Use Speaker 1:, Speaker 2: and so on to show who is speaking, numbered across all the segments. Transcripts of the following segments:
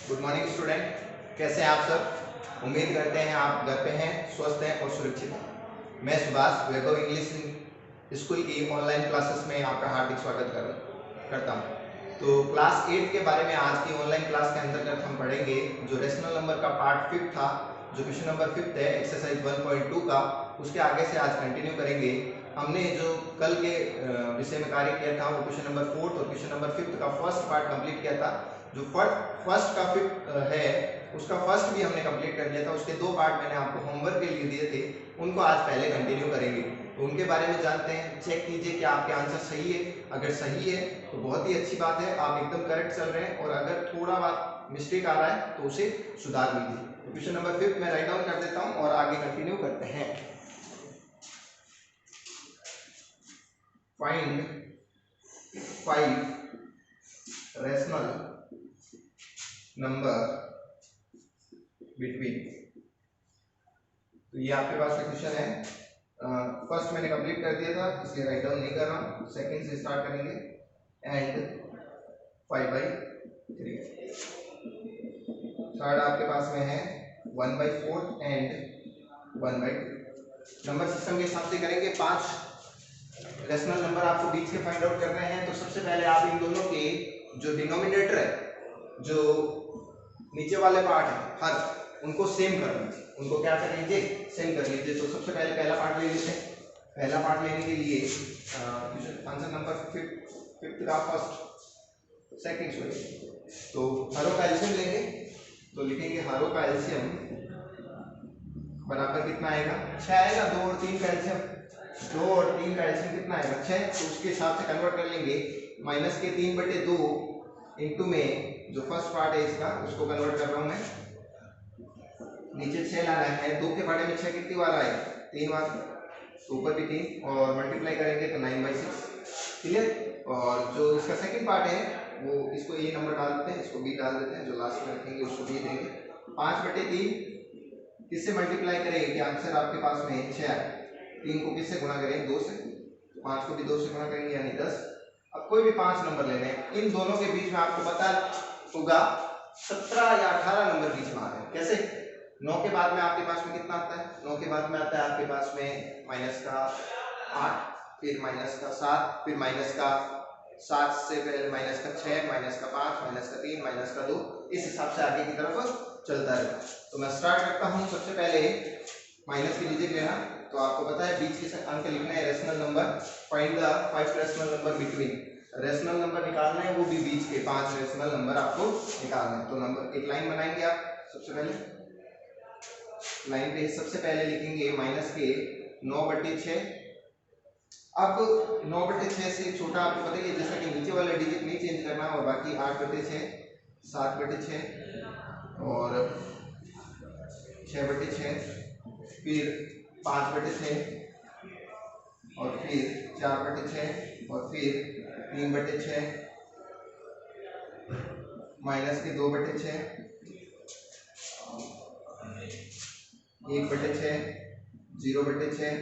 Speaker 1: Good morning student, कैसे हैं आप सब। उम्मीद करते हैं आप घर पे हैं, स्वस्थ हैं और सुरक्षित हैं। मैं सुभाष वैभव इंग्लिश स्कूल की ऑनलाइन क्लासेस में आपका हार्दिक स्वागत करता हूं। तो क्लास 8 के बारे में आज की ऑनलाइन क्लास के अंतर्गत हम पढ़ेंगे जो रेशनल नंबर का पार्ट 5 था, जो क्वेश्चन नंबर 5 है एक्सरसाइज 1.2 का, उसके आगे से आज कंटिन्यू करेंगे। हमने जो कल के विषय में कार्य किया था वो क्वेश्चन नंबर 4 और क्वेश्चन नंबर 5 का फर्स्ट पार्ट कंप्लीट किया था। जो फर्स्ट का 5 है उसका फर्स्ट भी हमने कंप्लीट कर लिया था। उसके 2 पार्ट मैंने आपको होमवर्क के लिए दिए थे, उनको आज पहले कंटिन्यू करेंगे। तो उनके बारे में जानते हैं। चेक कीजिए कि आपके आंसर सही है। अगर सही है तो बहुत ही अच्छी बात है, आप एकदम करेक्ट चल रहे हैं। और अगर थोड़ा बात मिस्टेक आ रहा है तो उसे सुधार लीजिए। तो क्वेश्चन नंबर 5 मैं राइट डाउन कर देता हूं और आगे कंटिन्यू करते हैं। Find 5 rational number between. तो ये आपके पास का क्वेश्चन है। फर्स्ट मैंने कंप्लीट कर दिया था इसलिए राइट डाउन नहीं कर रहा हूँ। सेकंड से स्टार्ट करेंगे। एंड 5/3। थर्ड आपके पास में है 1/4 एंड 1/2। नंबर सिस्टम के हिसाब से करेंगे। 5 रेशनल नंबर आपको बीच के फाइंड आउट करने हैं। तो सबसे पहले आप इन दोनों के जो डिनोमिनेटर है, जो नीचे वाले पार्ट है हर, उनको सेम कर लीजिए। उनको क्या कर लीजिए, सेम कर लीजिए। तो सबसे पहले पहला पार्ट ले लेते हैं। पहला पार्ट लेने के लिए आंसर नंबर 5 का फर्स्ट सेकंड सॉरी, तो हरों का एलसीएम लेंगे। तो लिखेंगे हरों का एलसीएम बराबर कितना आएगा, 6 आएगा। 2 और 3 का एलसीएम, 2 और 3 का एलसीएम कितना आएगा, 6। तो उसके हिसाब से कन्वर्ट कर लेंगे। माइनस के 3/2 इंटू में जो फर्स्ट पार्ट है इसका, उसको कन्वर्ट कर रहा हूं मैं। नीचे 6 लाना है। 2 के बारे में 6 कितनी बार आएगा, 3 बार। तो ऊपर भी 3 और मल्टीप्लाई करेंगे तो 9/6। क्लियर। और जो इसका सेकंड पार्ट है वो, इसको ये नंबर डाल देते हैं, इसको बी डाल देते हैं। जो लास्ट में रखेंगे उसको बी देंगे। 5/3 किससे मल्टीप्लाई करेंगे कि आंसर आपके पास में 6 आए। 3 को किससे गुणा करेंगे, 2 से। 5 को भी 2 से गुणा करेंगे यानी 10। अब कोई भी 5 नंबर लेने हैं। इन दोनों के बीच में आपको पता होगा 17 या 18 नंबर बीच में आ रहे हैं। कैसे, 9 के बाद में आपके पास में कितना आता है, 9 के बाद में आता है आपके पास में माइनस का 8, फिर माइनस का 7, फिर माइनस का 7 से पहले माइनस का 6, माइनस का 5, माइनस का 3, माइनस का 2। इस हिसाब से आगे की तरफ चलता रहेगा। तो मैं स्टार्ट करता हूँ। सबसे पहले माइनस की डिजिट लेना। तो आपको पता है बीच के अंक लिखना है rational number. Find the 5 rational number between. Rational number निकालना है, वो भी बीच के 5 रेशनल नंबर आपको निकालना है। तो नंबर एक लाइन बनाएंगे आप। सबसे पहले लाइन पे सबसे पहले लिखेंगे माइनस के 9/6। अब 9/6 से छोटा आपको पता है, जैसा कि नीचे वाले डिजिट नहीं चेंज करना, और बाकी 8/6, 7/6 और 6/6, फिर 5/6 और फिर 4/6 और फिर 3/6, माइनस के 2/6, 1/6, 0/6,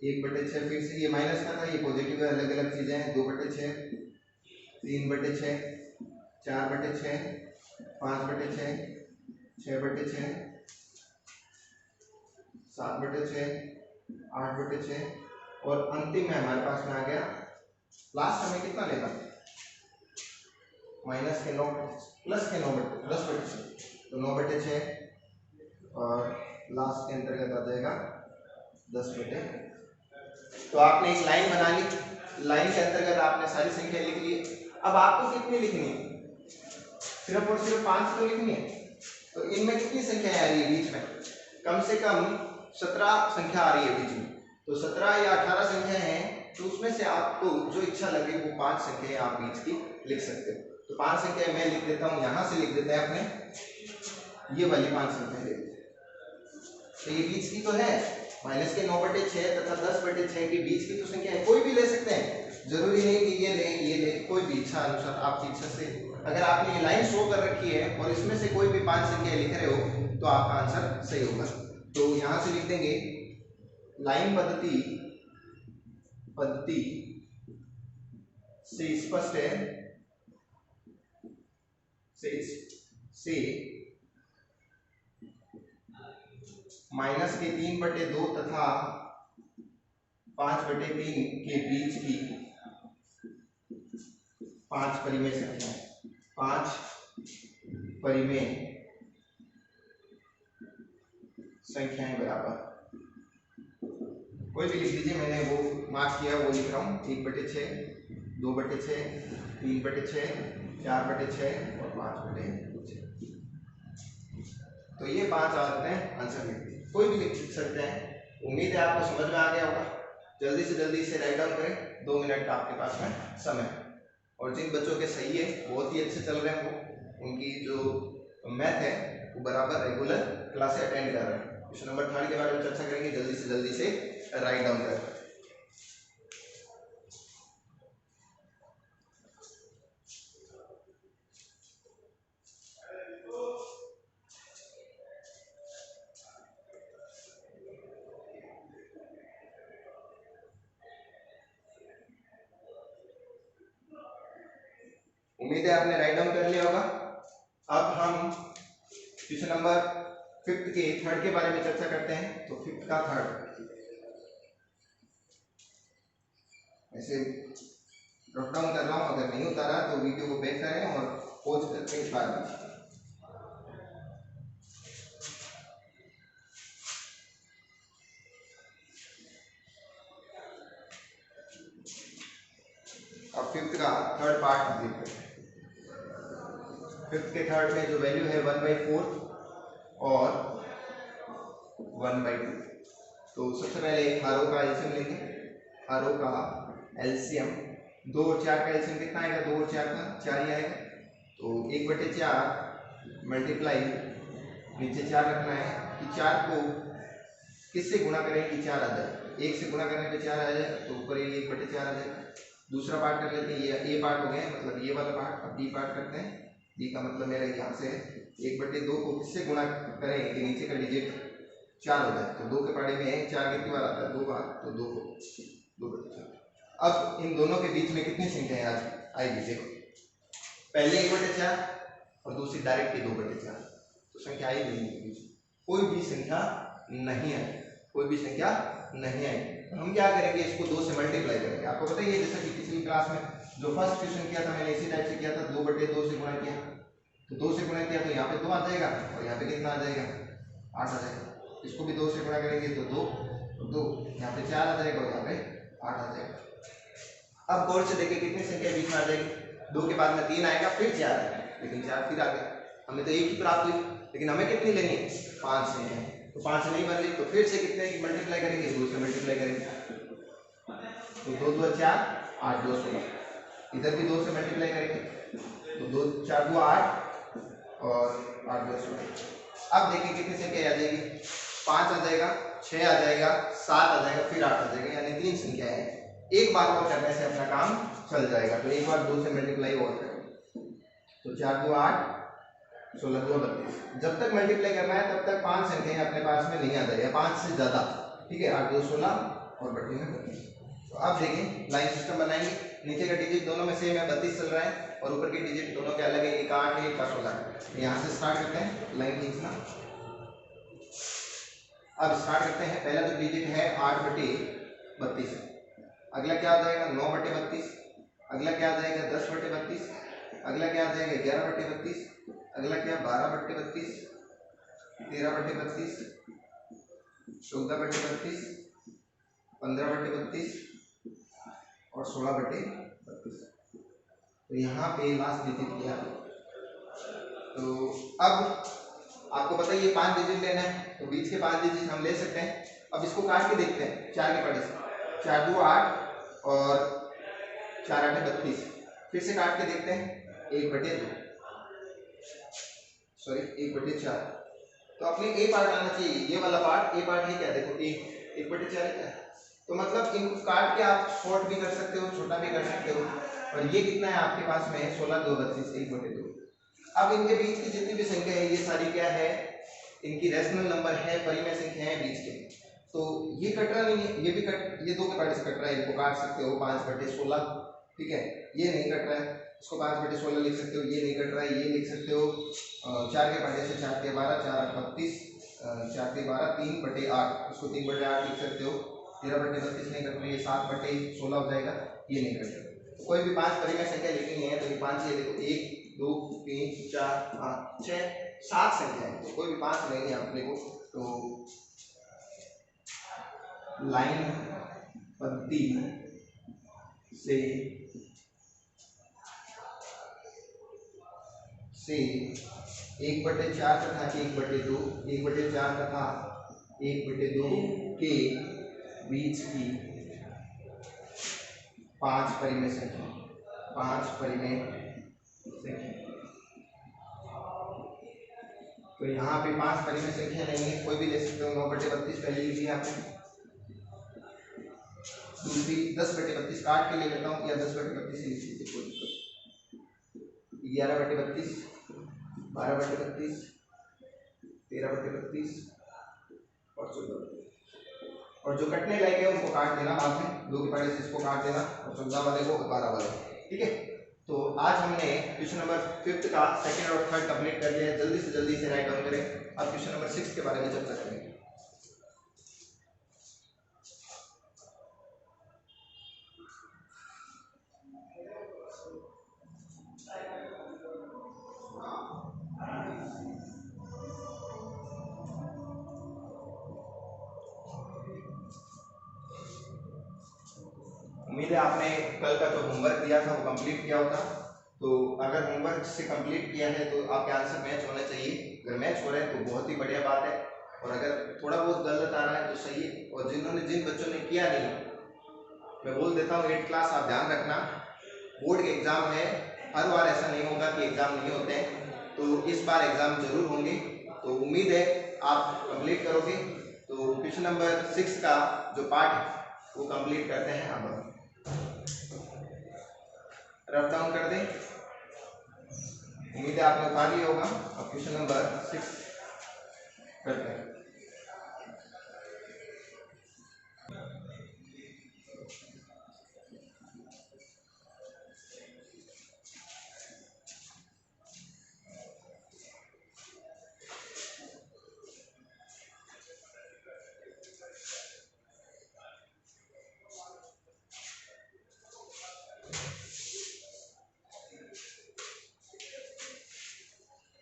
Speaker 1: 1/6। फिर से ये माइनस का था, ये पॉजिटिव है, अलग अलग चीजें हैं। 2/6, 3/6, 4/6, 5/6, 6/6, 7/6, 8/6 और अंतिम में हमारे पास में आ गया लास्ट। हमें कितना लेगा, माइनस के 9 प्लस के 10/6, तो 9/6 और लास्ट के अंतर्गत आ जाएगा 10/। तो आपने एक लाइन बना ली। लाइन के अंतर्गत आपने सारी संख्या लिख ली। अब आपको कितनी लिखनी है, सिर्फ और सिर्फ 5 तो लिखनी है। तो इनमें कितनी संख्या आ रही है बीच में, कम से कम 17 संख्या आ रही है बीच में। तो 17 या 18 संख्या है, तो उसमें से आपको जो इच्छा लगे वो 5 संख्याएं आप बीच की लिख सकते हो। तो 5 संख्या मैं लिख देता हूँ, यहां से लिख देते हैं अपने, ये वाली 5 संख्या ले लेते हैं। तो ये बीच की तो है, माइनस के 9/6 तथा 10/6 के बीच की तो संख्या है। कोई भी ले सकते हैं, जरूरी नहीं कि ये ले, कोई भी इच्छा अनुसार आपकी इच्छा से। अगर आपने ये लाइन शो कर रखी है और इसमें से कोई भी 5 संख्या लिख रहे हो तो आपका आंसर सही होगा। तो यहां से लिख देंगे लाइन पद्धति से स्पष्ट है, से से -3/2 तथा 5/3 के बीच की 5 परिमेय संख्याएं, 5 परिमेय संख्याएं बराबर, कोई भी लिख लीजिए, मैंने वो मार्क किया वो लिख रहा हूँ। 1/6, 2/6, 3/6, 4/6 और 5/6। तो ये 5 आते हैं आंसर लिखते हैं, कोई भी लिख सकते हैं। उम्मीद है आपको समझ में आ गया होगा। जल्दी से जल्दी इसे राइट डाउन करें, 2 मिनट का आपके पास में समय। और जिन बच्चों के सही है, बहुत ही अच्छे चल रहे हैं, वो उनकी जो मैथ है वो बराबर रेगुलर क्लासें अटेंड कर रहे हैं। क्वेश्चन नंबर 3 के बारे में चर्चा करेंगे, जल्दी से जल्दी से राइट डाउन करें। उम्मीद है आपने राइट डाउन कर लिया होगा। अब हम क्वेश्चन नंबर 5 के थर्ड के बारे में चर्चा करते हैं। तो 5 का थर्ड ऐसे ड्रॉप डाउन कर रहा हूं, अगर नहीं उतारा तो वीडियो को बैक करें और पॉज करके इस बार में। अब 5 का थर्ड पार्ट कंप्लीट करते हैं। 5 के थर्ड में जो वैल्यू है 1/4 और 1/2। तो सबसे पहले हारों का एलसीएम लेंगे। हारों का एलसीएम 2 और 4 का एलसीएम कितना आएगा? 2 और 4 का 4 ही आएगा। तो 1/4 मल्टीप्लाई, नीचे 4 रखना है कि 4 को किससे गुणा करें कि 4 आ जाए। 1 से गुणा करने पे 4 आ जाए, तो ऊपर ये 1/4 आ जाएगा। दूसरा पार्ट कर लेते हैं, ये ए पार्ट हो गया, मतलब ये वाला पार्ट। अब बी पार्ट करते हैं। बी का मतलब मेरा यहाँ से 1/2 को किससे गुणा करें कि नीचे का डिजिट 4 हो जाए। तो 2 के पहाड़े में 4 कितनी बार आता है? 2 बार। तो 2 को 2/4। अब इन दोनों के बीच में कितनी संख्या आएगी? देखो, पहले 1/4 और दूसरी डायरेक्ट ही 2/4। तो संख्या आई नहीं, कोई भी संख्या नहीं आई, कोई भी संख्या नहीं आई। तो हम क्या करेंगे? इसको 2 से मल्टीप्लाई करेंगे। आपको पता ही है, जैसा कि पिछली क्लास में जो फर्स्ट क्वेश्चन किया था मैंने इसी टाइप से किया था। 2/2 से गुणा किया, तो 2 से गुणा किया तो यहाँ पे 2 आ जाएगा और यहाँ पे कितना आ जाएगा? 8 आ जाएगा। इसको भी 2 से गुणा करेंगे तो 2, यहाँ पे 4 आ जाएगा और यहाँ पे 8 आ जाएगा। अब गौर से देखिए कितनी संख्या बीच में आ जाएगी। 2 के बाद में 3 आएगा, फिर 4 आएगा, लेकिन 4 फिर आ गया। हमें तो 1 ही प्राप्त हुई, लेकिन हमें कितनी लेनी है? 5 संख्या। तो 5 से नहीं बन रही, तो फिर से कितने की मल्टीप्लाई करेंगे? 2 से मल्टीप्लाई करेंगे। तो 2 2 4, 8 2 16। इधर भी 2 से मल्टीप्लाई करेंगे, तो 2 4 2 8 और 8 2 16। अब देखिए कितनी संख्या आ जाएगी? 5 आ जाएगा, 6 आ जाएगा, 7 आ जाएगा, फिर 8 आ जाएगा, यानी 3 संख्या है। एक बार और करने से अपना काम चल जाएगा। तो एक बार 2 से मल्टीप्लाई और करेंगे, तो 4 2 8, 16 2 32। जब तक मल्टीप्लाई करना है तब तक 5 संख्याएं अपने पास में नहीं आ जाएगी, 5 से ज्यादा। ठीक है, 8 2 16 और 32 में 32। तो अब देखिए लाइन सिस्टम बनाएंगे। नीचे का डिजिट दोनों में सेम है, 32 चल रहा है, और ऊपर के डिजिट दोनों के अलग है, एक 8 है, एक 16 है। यहाँ से स्टार्ट करते हैं लाइन खींचना। अब स्टार्ट करते हैं। पहला जो डिजिट है 8/32 है। अगला क्या आ जाएगा? 9/32। अगला क्या आ जाएगा? 10/32। अगला क्या आ जाएगा? 11/32। अगला क्या? 12/32, 13/32, 14/32, 15/32 और 16/32। तो यहाँ पे लास्ट डिजिट किया। तो अब आपको पता ही है 5 डिजिट लेना है, तो बीच के 5 डिजिट हम ले सकते हैं। अब इसको काट के देखते हैं 4 के पहाड़े से। 4 2 8 और 4 8 32। फिर से काट के देखते हैं 1/2, सॉरी 1/4। तो अपने ए पार्ट आना चाहिए, ये वाला पार्ट ए पार्ट है क्या? देखो 1/4 क्या है। तो मतलब इनको काट के आप शॉर्ट भी कर सकते हो, छोटा भी कर सकते हो। और ये कितना है आपके पास में? 16 2 32, 1/2। अब इनके बीच की जितनी भी संख्या है ये सारी क्या है? इनकी रेशनल नंबर है, परिमेय संख्या है बीच के। तो ये कट रहा नहीं है, ये भी कट, ये 2 के पार्ट से कट रहा है, इनको काट सकते हो 5/16 ठीक है, ये नहीं कट रहा है, इसको 5/16 लिख सकते हो, ये नहीं कट रहा है, ये लिख सकते हो 4 के पाटे से 4 के 12, 4 32, 4 के 12, 3/8, उसको 3/8 लिख सकते हो। 13/32 नहीं कट रही है, 7/16 हो जाएगा, ये नहीं कट रहा। कोई भी 5 परिमेय संख्या लिखनी है तो ये 5 ये देखो 1 2 3 4 5 6 7 संख्या है, तो कोई भी 5 लेनी है अपने को। तो लाइन पंक्ति से 1/4 तथा 1/2, 1/4 तथा 1/2 के बीच की 5 परिमेय संख्या, 5 परिमेय संख्या। तो यहाँ पे 5 परिमेय संख्या नहीं है, कोई भी ले सकते हो। 9/32 पहले लिख दिया आपने, दूसरी 10/32 काट के ले लेता हूँ, या 10/32 लिख लीजिए, कोई दिक्कत। 11/32, 12/32, 13/32 और 14। और जो कटने लायक है उनको काट देना बाद में, 2 के पाटे से इसको काट देना और 14 वाले को 12 वाले, ठीक है। तो आज हमने क्वेश्चन नंबर 5 का सेकंड और थर्ड कंप्लीट कर लिया है। जल्दी से जल्दी से राइट डाउन करें। अब क्वेश्चन नंबर 6 के बारे में चर्चा करेंगे। उम्मीद है आपने कल का जो होमवर्क दिया था वो कंप्लीट किया होगा। तो अगर होमवर्क से कंप्लीट किया है तो आपके आंसर मैच होने चाहिए। अगर मैच हो रहे हैं तो बहुत ही बढ़िया बात है, और अगर थोड़ा बहुत गलत आ रहा है तो सही है। और जिन बच्चों ने किया नहीं, मैं बोल देता हूँ 8th क्लास आप ध्यान रखना, बोर्ड के एग्जाम है, हर बार ऐसा नहीं होगा कि एग्जाम नहीं होते हैं, तो इस बार एग्जाम जरूर होंगे। तो उम्मीद है आप कंप्लीट करोगे। तो क्वेश्चन नंबर 6 का जो पार्ट है वो कंप्लीट करते हैं। अब रफ डाउन कर दें, उम्मीद है आपने उठा लिया होगा। अब क्वेश्चन नंबर 6 करते हैं।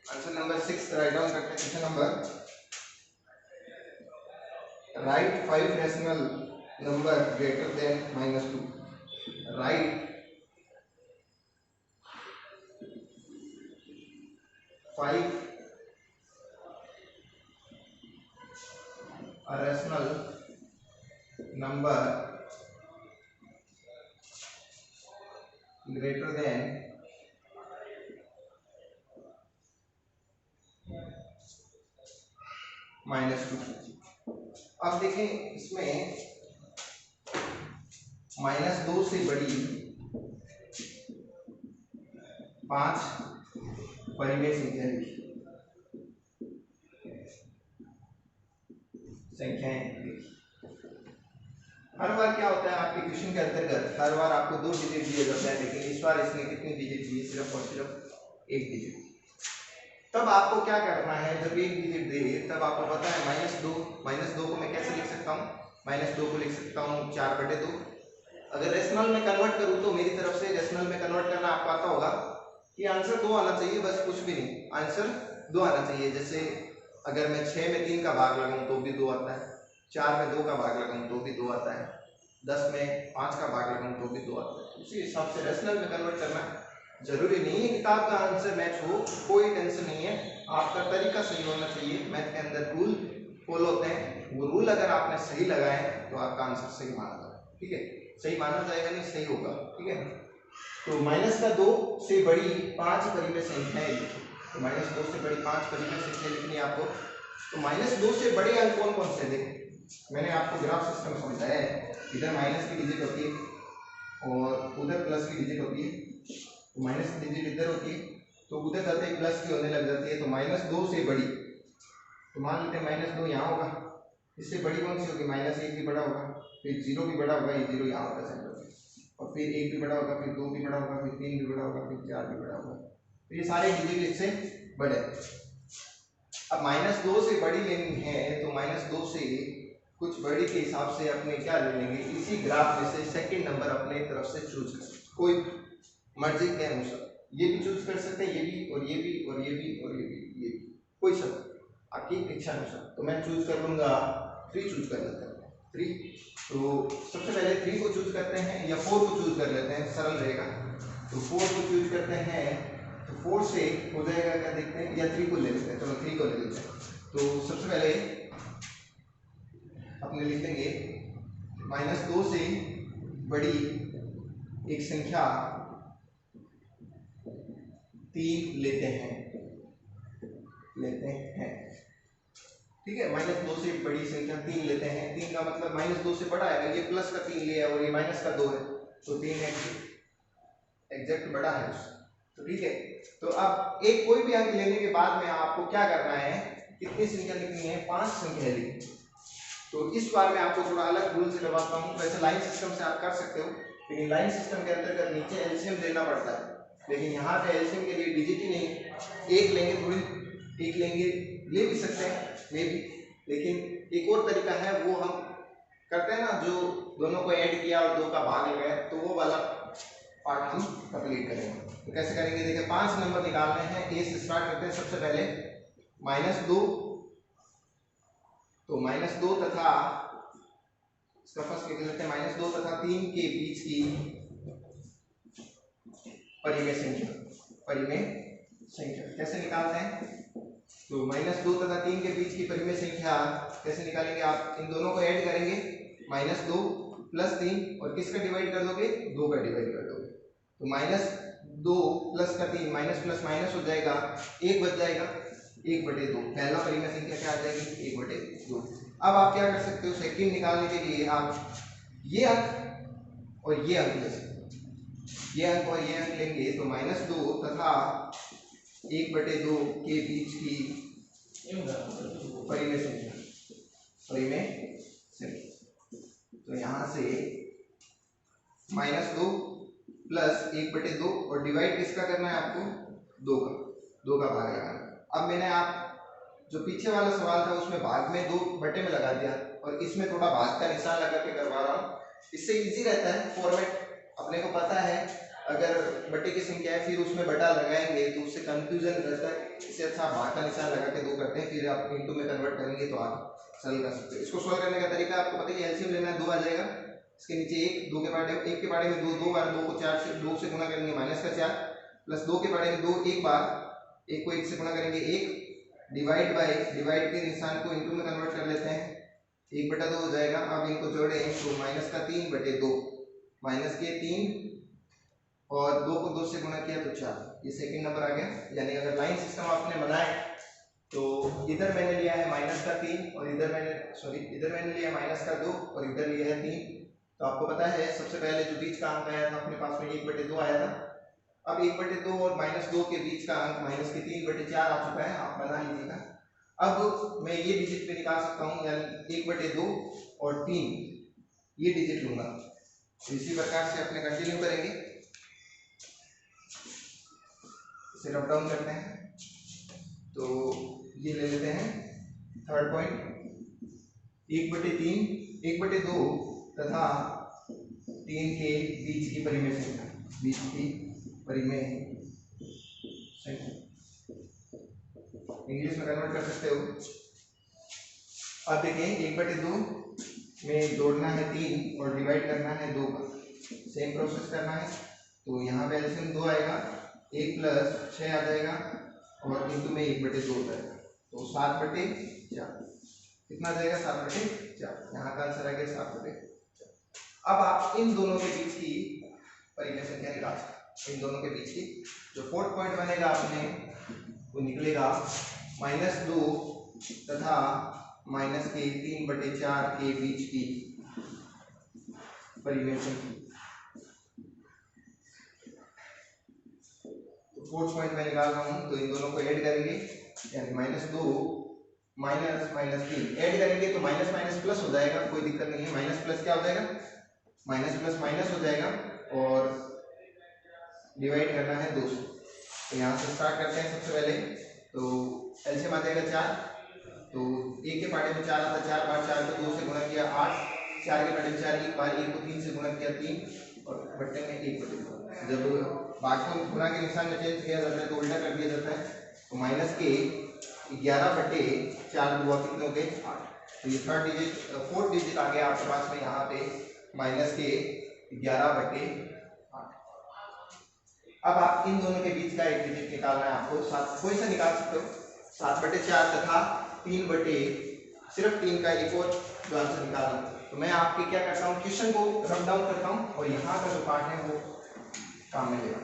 Speaker 1: आंसर नंबर 6 राइट डाउन करते हैं। Question number, right 5 rational number greater than -2। Right 5 rational number greater than -2। अब देखें इसमें -2 से बड़ी 5 परिमेय संख्याएं लिखी। हर बार क्या होता है आपके क्वेश्चन के अंतर्गत, हर बार आपको 2 डिजिट दिए जाते हैं, लेकिन इस बार इसने कितनी डिजिट दी? सिर्फ और सिर्फ 1 डिजिट। तब आपको क्या करना है, जब 1 डिजिट दे तब आपको पता है -2 को मैं कैसे लिख सकता हूँ? -2 को लिख सकता हूँ 4/2। अगर रेशनल में कन्वर्ट करूँ तो मेरी तरफ से रेशनल में कन्वर्ट करना आपको आता होगा कि आंसर 2 आना चाहिए, बस कुछ भी नहीं, आंसर 2 आना चाहिए। जैसे अगर मैं 6 में 3 का भाग लगाऊं तो भी 2 आता है, 4 में 2 का भाग लगाऊं तो भी 2 आता है, 10 में 5 का भाग लगाऊं तो भी 2 आता है। उसी हिसाब से रेशनल में कन्वर्ट करना। जरूरी नहीं है किताब का आंसर मैच हो, कोई टेंशन नहीं है, आपका तरीका सही होना चाहिए। मैथ के अंदर रूल फॉलो होते हैं, वो रूल अगर आपने सही लगाए तो आपका आंसर सही माना जाएगा। ठीक है, सही माना जाएगा, नहीं सही होगा। ठीक है, तो -2 से बड़ी 5 परिमेय संख्याएं लिखी। तो -2 से बड़ी 5 परिमेय संख्या लिखनी है आपको। तो -2 से बड़े अंक कौन कौन से थे? मैंने आपको ग्राफ सिस्टम समझाया है। इधर माइनस की डिजिट होती है और उधर प्लस की डिजिट होती है। तो माइनस की डिजिट इधर होती है, तो उधर जाते ही प्लस की होने लग जाती है। तो -2 से बड़ी, तो मान लेते हैं -2 यहाँ होगा, इससे बड़ी कौन सी होगी? -1 भी बड़ा होगा, फिर 0 भी बड़ा होगा, ये 0 यहाँ होगा सेंटर में। और फिर 1 भी बड़ा होगा, फिर 2 भी बड़ा होगा, फिर 3 भी बड़ा होगा, फिर 4 भी बड़ा होगा। तो ये सारे डिजिट इससे बड़े। अब -2 से बड़ी लेनी है तो -2 से कुछ बड़ी के हिसाब से अपने क्या ले लेंगे, इसी ग्राफ में से सेकंड नंबर अपने तरफ से चूज कर सकते, कोई मर्जी के अनुसार ये भी चूज कर सकते हैं, ये भी और ये भी और ये भी और ये भी, ये भी कोई सब आपकी इच्छा अनुसार। तो मैं चूज कर लूंगा 3 चूज कर लेते हैं 3। तो सबसे पहले 3 को चूज करते हैं या 4 को चूज कर लेते हैं, सरल रहेगा। तो 4 को चूज करते हैं तो 4 से हो जाएगा क्या देखते हैं, या 3 को ले लेते हैं, चलो 3 को ले लेते हैं। तो सबसे पहले अपने लिख लेंगे -2 से बड़ी एक संख्या 3 लेते हैं, ठीक है। -2 से बड़ी संख्या 3 लेते हैं। 3 का मतलब -2 से बड़ा है, ये प्लस का 3 लिया और ये माइनस का 2 है, तो 3 एग्जैक्ट बड़ा है उससे, तो ठीक है। तो अब एक कोई भी अंक लेने के बाद में आपको क्या करना है, कितनी संख्या लिखनी है, 5 संख्या लिखनी। तो इस बार मैं आपको थोड़ा अलग रूल से करवाता हूँ। वैसे लाइन सिस्टम से आप कर सकते हो, लेकिन लाइन सिस्टम के अंतर्गत नीचे एलसीएम लेना पड़ता है, लेकिन यहाँ पे एलसीएम के लिए डिजिट ही नहीं, एक लेंगे, थोड़ी एक लेंगे, ले भी सकते हैं मे भी, लेकिन एक और तरीका है वो हम करते हैं ना, जो दोनों को ऐड किया और 2 का भाग लगाया, तो वो वाला पार्ट हम कंप्लीट करेंगे। तो कैसे करेंगे, देखिए 5 नंबर निकालने हैं। ए से स्टार्ट करते हैं। सबसे पहले -2, तो -2 तथा इसका फर्स्ट लिख लेते हैं, -2 तथा 3 के बीच की परिमेय संख्या कैसे निकालते हैं। तो -2 तथा 3 के बीच की परिमेय संख्या कैसे निकालेंगे, आप इन दोनों को ऐड करेंगे, -2 + 3 और किसका डिवाइड कर दोगे, 2 का डिवाइड कर दोगे। तो -2 + का 3, माइनस प्लस माइनस हो जाएगा, 1 बच जाएगा, 1/2। पहला परिमेय संख्या क्या आ जाएगी, 1/2। अब आप क्या कर सकते हो, सेकंड निकालने के लिए आप ये अंक और ये अंक ले सकते हो, ये अंक और ये अंक लेंगे। तो -2 तथा 1/2 के बीच की परिमेय संख्या, तो यहाँ से -2 + 1/2 और डिवाइड किसका करना है आपको, 2 का भाग लगाना। अब मैंने आप जो पीछे वाला सवाल था उसमें भाग में 2 बटे में लगा दिया, और इसमें थोड़ा भाग का निशान लगा के करवा रहा हूँ, इससे इजी रहता है फॉर्मेट। अपने को पता है अगर बटे की संख्या है फिर उसमें बटा लगाएंगे तो उससे कंफ्यूजन रहता है, इससे अच्छा भाग का निशान लगा के 2 करते हैं, फिर आप इनटू में कन्वर्ट करेंगे तो आप सॉल्व कर सकते हैं। इसको सॉल्व करने का तरीका आपको पता है, एलसीएम लेना है, 2 आ जाएगा, इसके नीचे 1, 2 के बारे में 2 बार, 2 को 4 से 2 से गुणा करेंगे, -4 + 2 के बारे में 2 एक बार, 1 को 1 से गुणा करेंगे 1, डिवाइड बाय, डिवाइड के निशान को इनटू में कन्वर्ट कर लेते हैं, 1/2 हो जाएगा। अब इनको जोड़ें तो -3/2, -3 और 2 को 2 से गुणा किया तो 4, ये सेकंड नंबर आ गया। यानी अगर लाइन सिस्टम आपने बनाए तो इधर मैंने लिया है -3 और इधर मैंने लिया -2 और इधर लिया है 3। तो आपको पता है सबसे पहले जो बीच का अंक आया था अपने पास में 1/2 आया था। अब 1/2 और -2 के बीच का अंक -3/4 आ चुका है, आप बना लीजिएगा। अब मैं ये डिजिट पे निकाल सकता हूँ, यानी 1/2 और 3 ये डिजिट लूंगा। इसी प्रकार से अपने कंटिन्यू करेंगे, इसे रब डाउन करते हैं। तो ये ले लेते हैं थर्ड पॉइंट, 1/3, 1/2 तथा 3 के बीच की परिमेय संख्या, इंग्लिश में कन्वर्ट कर सकते हो। अब देखिए 1/2 में जोड़ना है 3 और डिवाइड करना है 2 का, सेम प्रोसेस करना है। तो यहाँ पे एलसीएम 2 आएगा, 1 + 6 आ जाएगा और इनटू में 1/2 हो जाएगा, तो 7/4 कितना आ जाएगा, 7/4। यहाँ का आंसर आ गया 7/4। अब आप इन दोनों के बीच की परिमेय संख्या निकाल सकते हैं। इन दोनों के बीच की जो फोर्थ पॉइंट बनेगा अपने वो निकलेगा -2 तथा -3/4 के बीच की परिमेय संख्या। तो फोर्थ पॉइंट मैं निकाल रहा हूँ, तो इन दोनों को ऐड करेंगे, यानी -2 -3 ऐड करेंगे तो माइनस माइनस प्लस हो जाएगा, कोई दिक्कत नहीं है। माइनस प्लस क्या हो जाएगा, माइनस प्लस माइनस हो जाएगा और डिवाइड करना है 2 से। तो यहाँ से स्टार्ट करते हैं। सबसे पहले तो एलसीएम आ जाएगा 4, तो 1 के पार्टे में 4 आता है, 4 बार 4 को 2 से गुणा किया 8, 4 के पार्टे में 4, 1 बार 1 को 3 से गुणा किया 3 और बट्टे में 1 बटे 2। जब भाग को गुणा के निशान में चेंज किया जाता है तो उल्टा कर दिया जाता है। तो माइनस के 11 बटे 4 हुआ कितने हो गए 8। तो ये फोर्थ डिजिट आ गया आपके पास में यहाँ पे माइनस के 11 बटे 8। अब आप इन दोनों के बीच का एक डिजिट निकालना है आपको। 7 कोई सा निकाल सकते हो, 7 बटे 4 तथा 3 बटे सिर्फ 3 का एक और जो आंसर निकालना। तो मैं आपके क्या करता हूँ, क्वेश्चन को रब डाउन करता हूँ और यहाँ का जो पार्ट है वो काम में लेगा।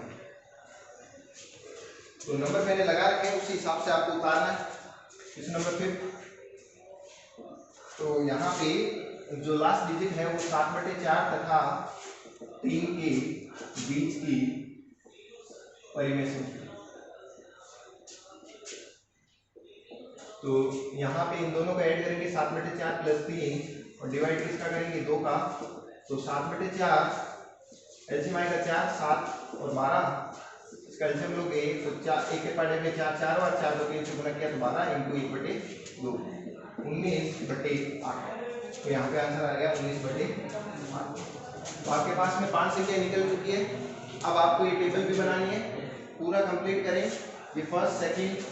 Speaker 1: तो नंबर मैंने लगा रखे हैं, उसी हिसाब से आपको उतारना है। क्वेश्चन नंबर 5, तो यहाँ पे जो लास्ट डिजिट है वो 7 बटे 4 तथा 3 के बीच की परिमेय संख्या। तो यहाँ पे इन दोनों को ऐड करेंगे 7 बटे 4 प्लस 3 और डिवाइड किसका करेंगे 2 का। तो 7 बटे 4 एलसीएम आएगा 4, 7 और 12। इसका एलसीएम लोगे तो 4, 1 के पार्टे में 4, 4 और 4 को 3 से गुणा किया तो 12 इंटू 1 बटे 2, 19 बटे 8। तो यहाँ पे आंसर आ गया 19 बटे 8। तो आपके पास में 5 संख्या निकल चुकी है। अब आपको ये टेबल भी बनानी है, पूरा कंप्लीट करें। ये फर्स्ट, सेकंड,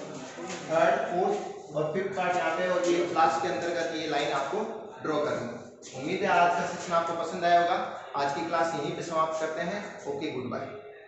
Speaker 1: थर्ड, फोर्थ और फिफ्थ पार्ट यहाँ पे और ये क्लास के अंतर्गत ये लाइन आपको ड्रॉ करनी है। उम्मीद है आज का सेशन आपको पसंद आया होगा। आज की क्लास यहीं पे समाप्त करते हैं। Okay, good bye.